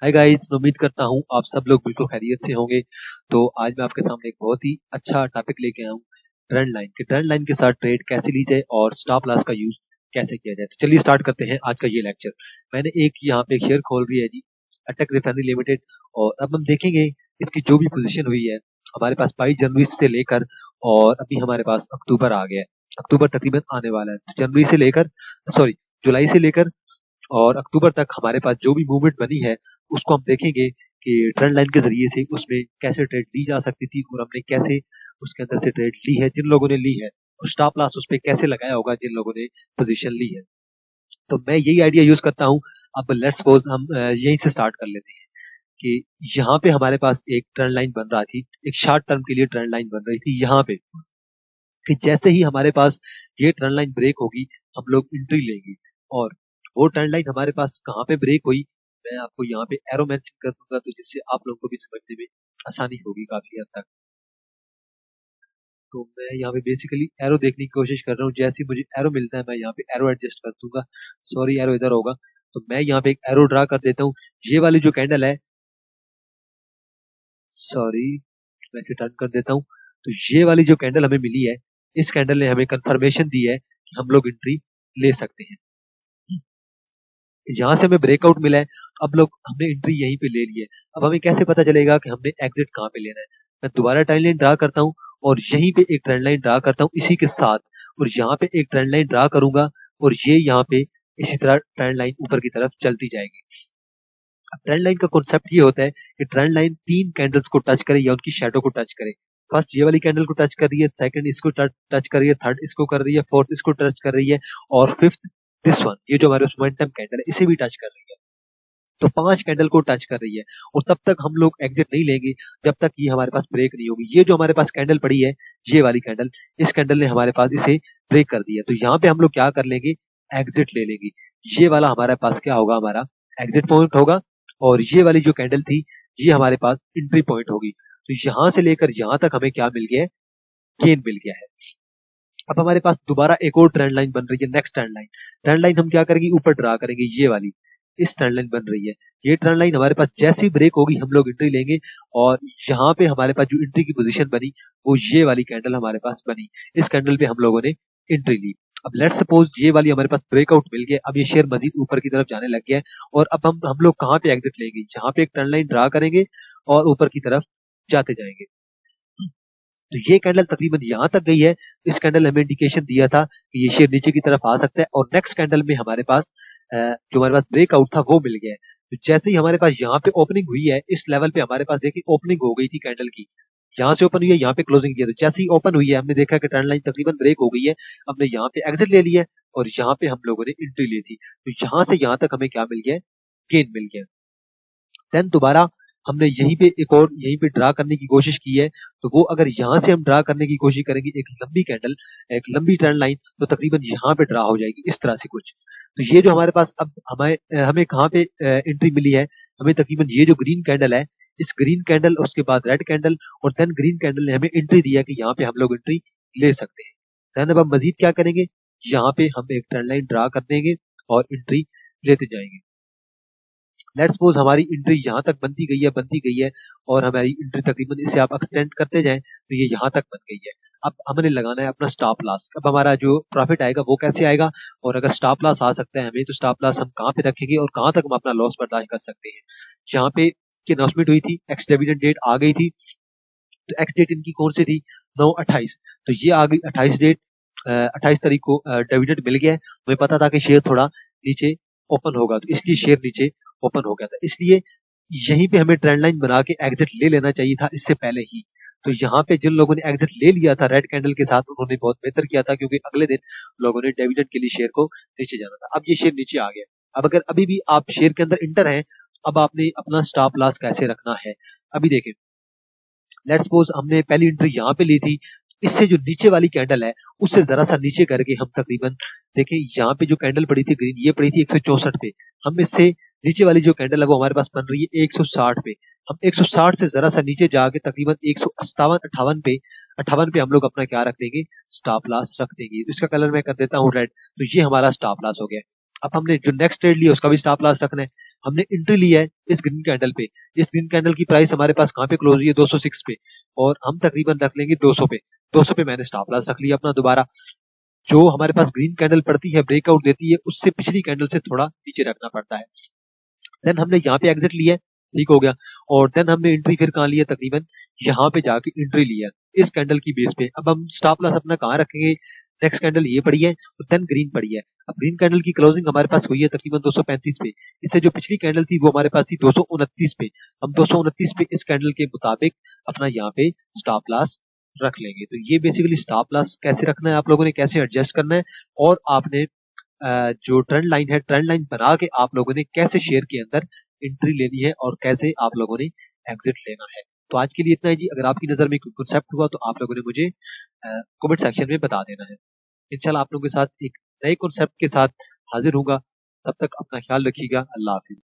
Hi guys, मैं उम्मीद करता हूँ आप सब लोग बिल्कुल खैरियत से होंगे। तो आज मैं आपके सामने एक बहुत ही अच्छा टॉपिक लेके आया हूँ, ट्रेंड लाइन के साथ ट्रेड कैसे ली जाए और स्टॉप लॉस का यूज कैसे किया जाए। तो चलिए स्टार्ट करते हैं आज का ये लेक्चर। मैंने एक यहाँ पे शेयर खोल रही है जी, अटक रिफाइनरी लिमिटेड। और अब हम देखेंगे इसकी जो भी पोजीशन हुई है हमारे पास 22 जनवरी से लेकर, और अभी हमारे पास अक्टूबर आ गया है। अक्टूबर तकरीबन आने वाला है, तो जनवरी से लेकर, सॉरी, जुलाई से लेकर और अक्टूबर तक हमारे पास जो भी मूवमेंट बनी है उसको हम देखेंगे कि ट्रेंड लाइन के जरिए से उसमें कैसे ट्रेड ली जा सकती थी और हमने कैसे उसके अंदर से ट्रेड ली है जिन लोगों ने ली है, और स्टॉप लॉस उस पर कैसे लगाया होगा जिन लोगों ने पोजीशन ली है। तो मैं यही आइडिया यूज करता हूँ। अब लेट्स सपोज हम यहीं से स्टार्ट कर लेते हैं कि यहाँ पे हमारे पास एक ट्रेंड लाइन बन रहा थी, एक शॉर्ट टर्म के लिए ट्रेंड लाइन बन रही थी यहाँ पे, कि जैसे ही हमारे पास ये ट्रेंड लाइन ब्रेक होगी हम लोग एंट्री लेंगे। और वो ट्रेंड लाइन हमारे पास कहाँ पे ब्रेक हुई, मैं आपको यहाँ पे एरो मेंशन कर दूंगा, तो जिससे आप लोगों को भी समझने में आसानी होगी काफी हद तक। तो मैं यहाँ पे बेसिकली एरो देखने की कोशिश कर रहा हूँ, जैसे ही मुझे एरो मिलता है मैं यहाँ पे एरो एडजस्ट कर दूंगा। सॉरी, एरो इधर होगा, तो मैं यहाँ पे एक एरो ड्रा कर देता हूँ। ये वाली जो कैंडल है, सॉरी, मैं इसे टर्न कर देता हूँ। तो ये वाली जो कैंडल हमें मिली है, इस कैंडल ने हमें कंफर्मेशन दी है कि हम लोग एंट्री ले सकते हैं। यहाँ से हमें ब्रेकआउट मिला है, अब लोग हमने एंट्री यहीं पे ले ली है। अब हमें कैसे पता चलेगा कि हमने एग्जिट कहाँ पे लेना है। मैं दोबारा ट्रेंड लाइन ड्रा करता हूँ और यहीं पे एक ट्रेंड लाइन ड्रा करता हूँ इसी के साथ, और यहाँ पे एक ट्रेंड लाइन ड्रा करूंगा और ये यहाँ पे इसी तरह ट्रेंड लाइन ऊपर की तरफ चलती जाएगी। अब ट्रेंड लाइन का कॉन्सेप्ट ये होता है कि ट्रेंड लाइन 3 कैंडल्स को टच करे या उनकी शेडो को टच करे। फर्स्ट ये वाली कैंडल को टच कर रही है, सेकंड इसको टच कर रही है, थर्ड इसको कर रही है, फोर्थ इसको टच कर रही है, और फिफ्थ दिस वन, ये जो हमारे मोमेंटम कैंडल है, इसे भी टच कर रही है। तो 5 कैंडल को टच कर रही है, और तब तक हम लोग एग्जिट नहीं लेंगे जब तक ये हमारे पास ब्रेक नहीं होगी। ये जो हमारे पास कैंडल पड़ी है, ये वाली कैंडल, इस कैंडल ने हमारे पास इसे ब्रेक कर दिया, तो यहाँ पे हम लोग क्या कर लेंगे, एग्जिट ले लेंगे। ये वाला हमारे पास क्या होगा, हमारा एग्जिट पॉइंट होगा, और ये वाली जो कैंडल थी ये हमारे पास एंट्री पॉइंट होगी। तो यहाँ से लेकर यहाँ तक हमें क्या मिल गया है, गेन मिल गया है। अब हमारे पास दोबारा एक और ट्रेंड लाइन बन रही है, नेक्स्ट ट्रेंड लाइन हम क्या करेंगे, ऊपर ड्रा करेंगे, ये वाली इस ट्रेंड लाइन बन रही है। ये ट्रेंड लाइन हमारे पास जैसी ब्रेक होगी हम लोग एंट्री लेंगे, और यहाँ पे हमारे पास जो एंट्री की पोजीशन बनी वो ये वाली कैंडल हमारे पास बनी। इस कैंडल पे हम लोगों ने एंट्री ली। अब लेट्स सपोज ये वाली हमारे पास ब्रेकआउट मिल गया, अब ये शेयर मजीद ऊपर की तरफ जाने लग गया है, और अब हम लोग कहाँ पे एग्जिट लेंगे, यहाँ पे एक ट्रेंड लाइन ड्रा करेंगे और ऊपर की तरफ जाते जाएंगे। तो ये कैंडल तकरीबन यहाँ तक गई है। इस कैंडल ने हमें इंडिकेशन दिया था कि ये शेयर नीचे की तरफ आ सकता है, और नेक्स्ट कैंडल में हमारे पास जो हमारे पास ब्रेकआउट था वो मिल गया है। तो जैसे ही हमारे पास यहाँ पे ओपनिंग हुई है, इस लेवल पे हमारे पास देखिए ओपनिंग हो गई थी कैंडल की, यहाँ से ओपन हुई है, यहाँ पे क्लोजिंग किया, तो जैसे ही ओपन हुई है हमने देखा कि ट्रेंड लाइन तकरीबन ब्रेक हो गई है। हमने यहाँ पे एग्जिट ले लिया है और यहाँ पे हम लोगों ने एंट्री ली थी। तो यहाँ से यहाँ तक हमें क्या मिल गया, गेन मिल गया। देन दोबारा हमने यहीं पे एक और यहीं पे ड्रा करने की कोशिश की है, तो वो अगर यहाँ से हम ड्रा करने की कोशिश करेंगे एक लंबी कैंडल, एक लंबी ट्रेंड लाइन, तो तकरीबन यहाँ पे ड्रा हो जाएगी इस तरह से कुछ। तो ये जो हमारे पास अब हमें हमें कहाँ पे एंट्री मिली है, हमें तकरीबन ये जो ग्रीन कैंडल है, इस ग्रीन कैंडल, उसके बाद रेड कैंडल, और देन ग्रीन कैंडल ने हमें एंट्री दिया कि यहाँ पे हम लोग एंट्री ले सकते हैं। देन अब हम मजीद क्या करेंगे, यहाँ पे हम एक ट्रेंड लाइन ड्रा कर देंगे और एंट्री लेते जाएंगे। लेट्स सपोज हमारी एंट्री यहाँ तक बनती गई है, और हमारी एंट्री तकरीबन इसे आप एक्सटेंड करते जाएं तो ये यहाँ तक बन गई है। अब हमने लगाना है अपना स्टॉप लॉस। अब हमारा जो प्रॉफिट आएगा वो कैसे आएगा, और अगर स्टॉप लॉस आ सकता है हमें, तो स्टॉप लॉस हम कहाँ पे रखेंगे और कहाँ तक हम अपना लॉस बर्दाश्त कर सकते हैं। यहाँ पे की अनाउंसमेंट हुई थी, एक्स डिविडेंड डेट आ गई थी, तो एक्स डेट इनकी कौन सी थी, 9/28, तो ये आ गई 28 डेट, 28 तारीख को डिविडेंड मिल गया है। हमें पता था कि शेयर थोड़ा नीचे ओपन होगा, तो इसलिए शेयर नीचे ओपन हो गया था, इसलिए यहीं पे हमें ट्रेंड लाइन बना के एग्जिट ले लेना चाहिए था इससे पहले ही। तो यहाँ पे जिन लोगों ने एग्जिट ले लिया था रेड कैंडल के साथ, उन्होंने बहुत बेहतर किया था, क्योंकि अगले दिन लोगों ने डिविडेंड के लिए शेयर को नीचे जाना था। अब ये शेयर नीचे आ गया। अब अगर अभी भी आप शेयर के अंदर इंटर हैं, अब आपने अपना स्टॉप लॉस कैसे रखना है, अभी देखें। लेट्स सपोज हमने पहली एंट्री यहाँ पे ली थी, इससे जो नीचे वाली कैंडल है उससे जरा सा नीचे करके हम तकरीबन देखें, यहाँ पे जो कैंडल पड़ी थी ग्रीन, ये पड़ी थी 164 पे, हम इससे नीचे वाली जो कैंडल है वो हमारे पास बन रही है 160 पे। हम 160 से जरा सा नीचे जाके तकरीबन 157 58 पे हम लोग अपना क्या रख देंगे, स्टॉप लॉस रख देंगे। तो इसका कलर मैं कर देता हूँ रेड, तो ये हमारा स्टॉप लॉस हो गया। अब हमने जो नेक्स्ट ट्रेड लिया उसका भी स्टॉप लॉस रखना है। हमने एंट्री लिया है इस ग्रीन कैंडल पे। इस ग्रीन कैंडल की प्राइस हमारे पास कहाँ पे क्लोज हुई है, 206 पे, और हम तकरीबन रख लेंगे 200 पे। 200 पे मैंने स्टॉप लॉस रख लिया अपना दोबारा। जो हमारे पास ग्रीन कैंडल पड़ती है, ब्रेकआउट देती है, उससे पिछली कैंडल से थोड़ा नीचे रखना पड़ता है। देन हमने यहाँ पे एग्जिट लिया है, ठीक हो गया। और देन हमने एंट्री फिर कहाँ लिया, तकरीबन यहाँ पे जाके एंट्री लिया इस कैंडल की बेस पे। अब हम स्टॉप लॉस अपना कहाँ रखेंगे, नेक्स्ट कैंडल ये पड़ी है और देन ग्रीन पड़ी है। अब ग्रीन कैंडल की क्लोजिंग हमारे पास हुई है तकरीबन 235 पे। इससे जो पिछली कैंडल थी वो हमारे पास थी 229 पे। हम 229 पे इस कैंडल के मुताबिक अपना यहाँ पे स्टॉप लॉस रख लेंगे। तो ये बेसिकली स्टॉप लॉस कैसे रखना है, आप लोगों ने कैसे एडजस्ट करना है, और आपने जो ट्रेंड लाइन है, ट्रेंड लाइन बना के आप लोगों ने कैसे शेयर के अंदर एंट्री लेनी है और कैसे आप लोगों ने एग्जिट लेना है। तो आज के लिए इतना ही जी। अगर आपकी नजर में कोई कॉन्सेप्ट हुआ तो आप लोगों ने मुझे कमेंट सेक्शन में बता देना है। इंशाल्लाह आप लोगों के साथ एक नए कॉन्सेप्ट के साथ हाजिर होऊंगा। तब तक अपना ख्याल रखिएगा। अल्लाह हाफिज।